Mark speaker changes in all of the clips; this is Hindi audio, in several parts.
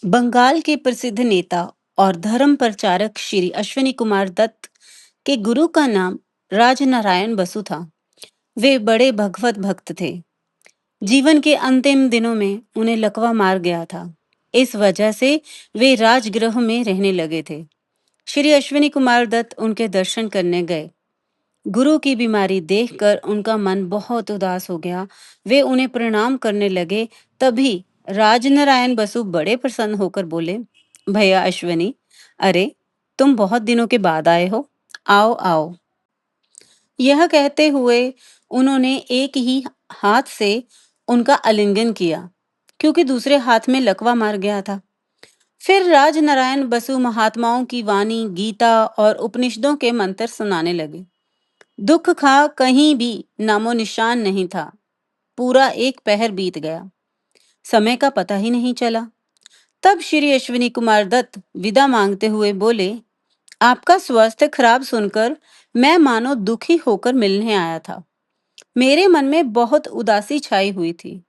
Speaker 1: बंगाल के प्रसिद्ध नेता और धर्म प्रचारक श्री अश्विनी कुमार दत्त के गुरु का नाम राजनारायण बसु था। वे बड़े भगवत भक्त थे। जीवन के अंतिम दिनों में उन्हें लकवा मार गया था। इस वजह से वे राजगृह में रहने लगे थे। श्री अश्विनी कुमार दत्त उनके दर्शन करने गए। गुरु की बीमारी देखकर उनका मन बहुत उदास हो गया। वे उन्हें प्रणाम करने लगे। तभी राजनारायण बसु बड़े प्रसन्न होकर बोले, भैया अश्विनी, अरे तुम बहुत दिनों के बाद आए हो। आओ आओ। यह कहते हुए उन्होंने एक ही हाथ से उनका आलिंगन किया, क्योंकि दूसरे हाथ में लकवा मार गया था। फिर राजनारायण बसु महात्माओं की वाणी, गीता और उपनिषदों के मंत्र सुनाने लगे। दुख का कहीं भी नामो निशान नहीं था। पूरा एक पहर बीत गया, समय का पता ही नहीं चला। तब श्री अश्विनी कुमार दत्त विदा मांगते हुए बोले, आपका स्वास्थ्य खराब सुनकर मैं मानो दुखी होकर मिलने आया था। मेरे मन में बहुत उदासी छाई हुई थी,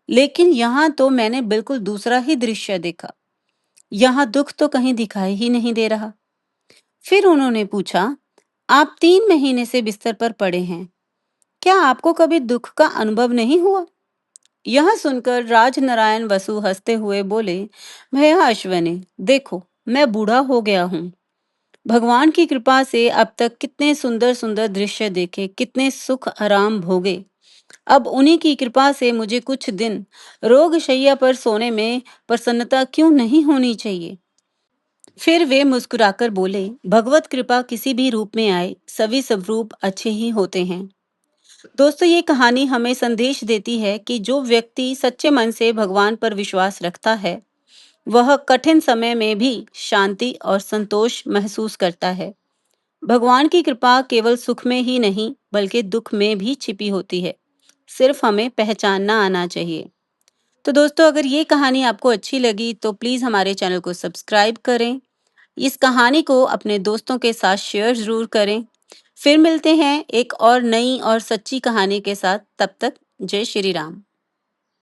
Speaker 1: लेकिन यहाँ तो मैंने बिल्कुल दूसरा ही दृश्य देखा। यहाँ दुख तो कहीं दिखाई ही नहीं दे रहा। फिर उन्होंने पूछा, आप 3 महीने से बिस्तर पर पड़े हैं, क्या आपको कभी दुख का अनुभव नहीं हुआ? यह सुनकर राजनारायण बसु हंसते हुए बोले, भैया अश्वनी, देखो मैं बूढ़ा हो गया हूँ। भगवान की कृपा से अब तक कितने सुंदर सुंदर दृश्य देखे, कितने सुख आराम भोगे। अब उन्हीं की कृपा से मुझे कुछ दिन रोगशैय्या पर सोने में प्रसन्नता क्यों नहीं होनी चाहिए। फिर वे मुस्कुराकर बोले, भगवत कृपा किसी भी रूप में आए, सभी स्वरूप अच्छे ही होते हैं। दोस्तों, ये कहानी हमें संदेश देती है कि जो व्यक्ति सच्चे मन से भगवान पर विश्वास रखता है, वह कठिन समय में भी शांति और संतोष महसूस करता है। भगवान की कृपा केवल सुख में ही नहीं, बल्कि दुख में भी छिपी होती है। सिर्फ हमें पहचानना आना चाहिए। तो दोस्तों, अगर ये कहानी आपको अच्छी लगी तो प्लीज हमारे चैनल को सब्सक्राइब करें। इस कहानी को अपने दोस्तों के साथ शेयर जरूर करें। फिर मिलते हैं एक और नई और सच्ची कहानी के साथ। तब तक जय श्री राम।